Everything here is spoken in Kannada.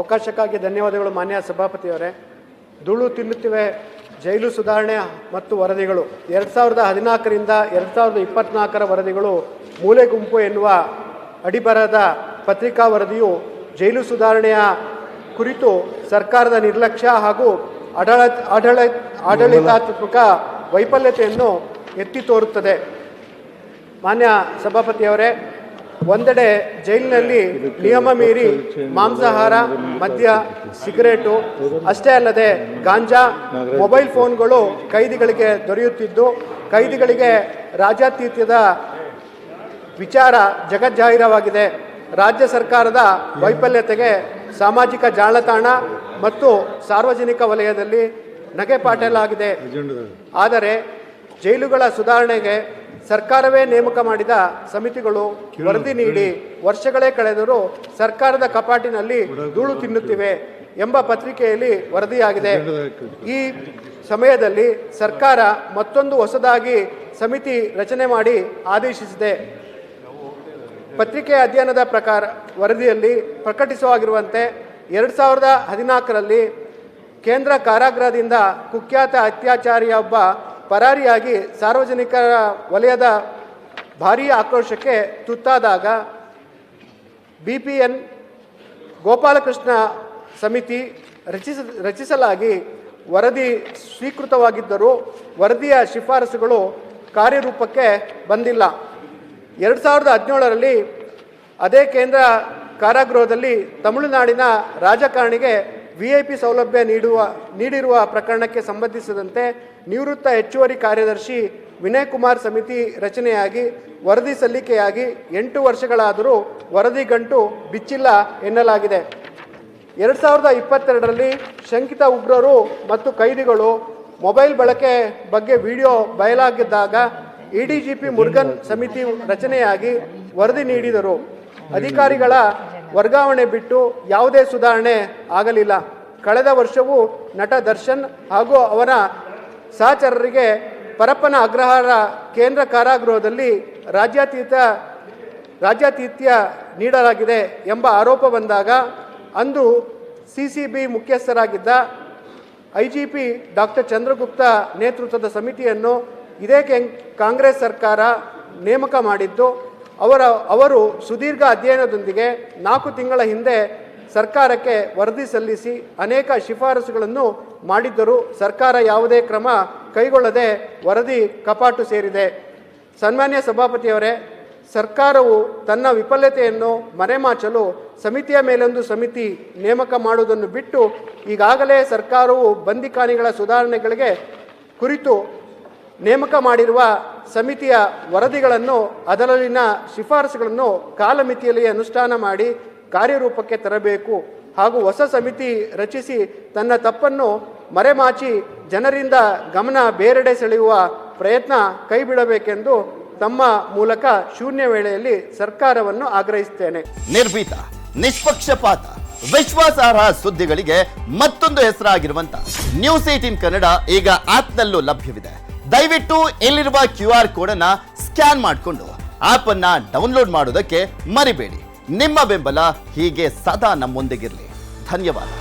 ಅವಕಾಶಕ್ಕಾಗಿ ಧನ್ಯವಾದಗಳು ಮಾನ್ಯ ಸಭಾಪತಿಯವರೇ. ಧೂಳು ತಿನ್ನುತ್ತಿವೆ ಜೈಲು ಸುಧಾರಣೆ ಮತ್ತು ವರದಿಗಳು 2014ರಿಂದ 2024ರ ವರದಿಗಳು ಮೂಲೆ ಗುಂಪು ಎನ್ನುವ ಅಡಿಬರದ ಪತ್ರಿಕಾ ವರದಿಯು ಜೈಲು ಸುಧಾರಣೆಯ ಕುರಿತು ಸರ್ಕಾರದ ನಿರ್ಲಕ್ಷ್ಯ ಹಾಗೂ ಆಡಳಿತಾತ್ಮಕ ವೈಫಲ್ಯತೆಯನ್ನು ಎತ್ತಿ ತೋರುತ್ತದೆ. ಮಾನ್ಯ ಸಭಾಪತಿಯವರೇ, ಒಂದೆಡೆ ಜೈಲಿನಲ್ಲಿ ನಿಯಮ ಮೀರಿ ಮಾಂಸಾಹಾರ, ಮದ್ಯ, ಸಿಗರೇಟು ಅಷ್ಟೇ ಅಲ್ಲದೆ ಗಾಂಜಾ, ಮೊಬೈಲ್ ಫೋನ್ಗಳು ಕೈದಿಗಳಿಗೆ ದೊರೆಯುತ್ತಿದ್ದು, ಕೈದಿಗಳಿಗೆ ರಾಜ್ಯಾತೀತ್ಯದ ವಿಚಾರ ಜಗಜ್ಜಾಹಿರವಾಗಿದೆ. ರಾಜ್ಯ ಸರ್ಕಾರದ ವೈಫಲ್ಯತೆಗೆ ಸಾಮಾಜಿಕ ಜಾಲತಾಣ ಮತ್ತು ಸಾರ್ವಜನಿಕ ವಲಯದಲ್ಲಿ ನಗೆಪಾಟಲಾಗಿದೆ. ಆದರೆ ಜೈಲುಗಳ ಸುಧಾರಣೆಗೆ ಸರ್ಕಾರವೇ ನೇಮಕ ಮಾಡಿದ ಸಮಿತಿಗಳು ವರದಿ ನೀಡಿ ವರ್ಷಗಳೇ ಕಳೆದರೂ ಸರ್ಕಾರದ ಕಪಾಟಿನಲ್ಲಿ ಧೂಳು ತಿನ್ನುತ್ತಿವೆ ಎಂಬ ಪತ್ರಿಕೆಯಲ್ಲಿ ವರದಿಯಾಗಿದೆ. ಈ ಸಮಯದಲ್ಲಿ ಸರ್ಕಾರ ಮತ್ತೊಂದು ಹೊಸದಾಗಿ ಸಮಿತಿ ರಚನೆ ಮಾಡಿ ಆದೇಶಿಸಿದೆ. ಪತ್ರಿಕೆಯ ಅಧ್ಯಯನದ ಪ್ರಕಾರ ವರದಿಯಲ್ಲಿ ಪ್ರಕಟಿತವಾಗಿರುವಂತೆ 2014ರಲ್ಲಿ ಕೇಂದ್ರ ಕಾರಾಗೃಹದಿಂದ ಕುಖ್ಯಾತ ಅತ್ಯಾಚಾರಿಯೊಬ್ಬ ಪರಾರಿಯಾಗಿ ಸಾರ್ವಜನಿಕರ ವಲಯದ ಭಾರೀ ಆಕ್ರೋಶಕ್ಕೆ ತುತ್ತಾದಾಗ BPN ಗೋಪಾಲಕೃಷ್ಣ ಸಮಿತಿ ರಚಿಸಲಾಗಿ ವರದಿ ಸ್ವೀಕೃತವಾಗಿದ್ದರೂ ವರದಿಯ ಶಿಫಾರಸುಗಳು ಕಾರ್ಯರೂಪಕ್ಕೆ ಬಂದಿಲ್ಲ. 2017ರಲ್ಲಿ ಅದೇ ಕೇಂದ್ರ ಕಾರಾಗೃಹದಲ್ಲಿ ತಮಿಳುನಾಡಿನ ರಾಜಕಾರಣಿಗೆ VIP ಸೌಲಭ್ಯ ನೀಡಿರುವ ಪ್ರಕರಣಕ್ಕೆ ಸಂಬಂಧಿಸಿದಂತೆ ನಿವೃತ್ತ ಹೆಚ್ಚುವರಿ ಕಾರ್ಯದರ್ಶಿ ವಿನಯ್ ಕುಮಾರ್ ಸಮಿತಿ ರಚನೆಯಾಗಿ ವರದಿ ಸಲ್ಲಿಕೆಯಾಗಿ 8 ವರ್ಷಗಳಾದರೂ ವರದಿ ಗಂಟು ಬಿಚ್ಚಿಲ್ಲ ಎನ್ನಲಾಗಿದೆ. 2022ರಲ್ಲಿ ಶಂಕಿತ ಉಗ್ರರು ಮತ್ತು ಕೈದಿಗಳು ಮೊಬೈಲ್ ಬಳಕೆ ಬಗ್ಗೆ ವಿಡಿಯೋ ಬಯಲಾಗಿದ್ದಾಗ ADGP ಮುರುಗನ್ ಸಮಿತಿ ರಚನೆಯಾಗಿ ವರದಿ ನೀಡಿದರು. ಅಧಿಕಾರಿಗಳ ವರ್ಗಾವಣೆ ಬಿಟ್ಟು ಯಾವುದೇ ಸುಧಾರಣೆ ಆಗಲಿಲ್ಲ. ಕಳೆದ ವರ್ಷವೂ ನಟ ದರ್ಶನ್ ಹಾಗೂ ಅವರ ಸಹಚರರಿಗೆ ಪರಪ್ಪನ ಅಗ್ರಹಾರ ಕೇಂದ್ರ ಕಾರಾಗೃಹದಲ್ಲಿ ರಾಜ್ಯಾತೀತ್ಯ ನೀಡಲಾಗಿದೆ ಎಂಬ ಆರೋಪ ಬಂದಾಗ ಅಂದು CCB ಮುಖ್ಯಸ್ಥರಾಗಿದ್ದ IGP ಡಾಕ್ಟರ್ ಚಂದ್ರಗುಪ್ತ ನೇತೃತ್ವದ ಸಮಿತಿಯನ್ನು ಇದೇ ಕಾಂಗ್ರೆಸ್ ಸರ್ಕಾರ ನೇಮಕ ಮಾಡಿದ್ದು, ಅವರು ಸುದೀರ್ಘ ಅಧ್ಯಯನದೊಂದಿಗೆ 4 ತಿಂಗಳ ಹಿಂದೆ ಸರ್ಕಾರಕ್ಕೆ ವರದಿ ಸಲ್ಲಿಸಿ ಅನೇಕ ಶಿಫಾರಸುಗಳನ್ನು ಮಾಡಿದ್ದರೂ ಸರ್ಕಾರ ಯಾವುದೇ ಕ್ರಮ ಕೈಗೊಳ್ಳದೆ ವರದಿ ಕಪಾಟು ಸೇರಿದೆ. ಸನ್ಮಾನ್ಯ ಸಭಾಪತಿಯವರೇ, ಸರ್ಕಾರವು ತನ್ನ ವಿಫಲತೆಯನ್ನು ಮರೆಮಾಚಲು ಸಮಿತಿಯ ಮೇಲೊಂದು ಸಮಿತಿ ನೇಮಕ ಮಾಡುವುದನ್ನು ಬಿಟ್ಟು ಈಗಾಗಲೇ ಸರ್ಕಾರವು ಬಂದಿಖಾನೆಗಳ ಸುಧಾರಣೆಗಳಿಗೆ ಕುರಿತು ನೇಮಕ ಮಾಡಿರುವ ಸಮಿತಿಯ ವರದಿಗಳನ್ನು ಅದರಲ್ಲಿನ ಶಿಫಾರಸುಗಳನ್ನು ಕಾಲಮಿತಿಯಲ್ಲಿ ಅನುಷ್ಠಾನ ಮಾಡಿ ಕಾರ್ಯರೂಪಕ್ಕೆ ತರಬೇಕು ಹಾಗೂ ಹೊಸ ಸಮಿತಿ ರಚಿಸಿ ತನ್ನ ತಪ್ಪನ್ನು ಮರೆಮಾಚಿ ಜನರಿಂದ ಗಮನ ಬೇರೆಡೆ ಸೆಳೆಯುವ ಪ್ರಯತ್ನ ಕೈಬಿಡಬೇಕೆಂದು ತಮ್ಮ ಮೂಲಕ ಶೂನ್ಯ ವೇಳೆಯಲ್ಲಿ ಸರ್ಕಾರವನ್ನು ಆಗ್ರಹಿಸುತ್ತೇನೆ. ನಿರ್ಭೀತ, ನಿಷ್ಪಕ್ಷಪಾತ, ವಿಶ್ವಾಸಾರ್ಹ ಸುದ್ದಿಗಳಿಗೆ ಮತ್ತೊಂದು ಹೆಸರಾಗಿರುವಂತ ನ್ಯೂಸ್ 18 ಕನ್ನಡ ಈಗ ಆಪ್ನಲ್ಲೂ ಲಭ್ಯವಿದೆ. ದಯವಿಟ್ಟು ಇಲ್ಲಿರುವ QR ಕೋಡ್ ಅನ್ನ ಸ್ಕ್ಯಾನ್ ಮಾಡಿಕೊಂಡು ಆಪ್ ಅನ್ನ ಡೌನ್ಲೋಡ್ ಮಾಡೋದಕ್ಕೆ ಮರಿಬೇಡಿ. ನಿಮ್ಮ ಬೆಂಬಲ ಹೀಗೆ ಸದಾ ನಮ್ಮೊಂದಿಗಿರಲಿ. ಧನ್ಯವಾದ.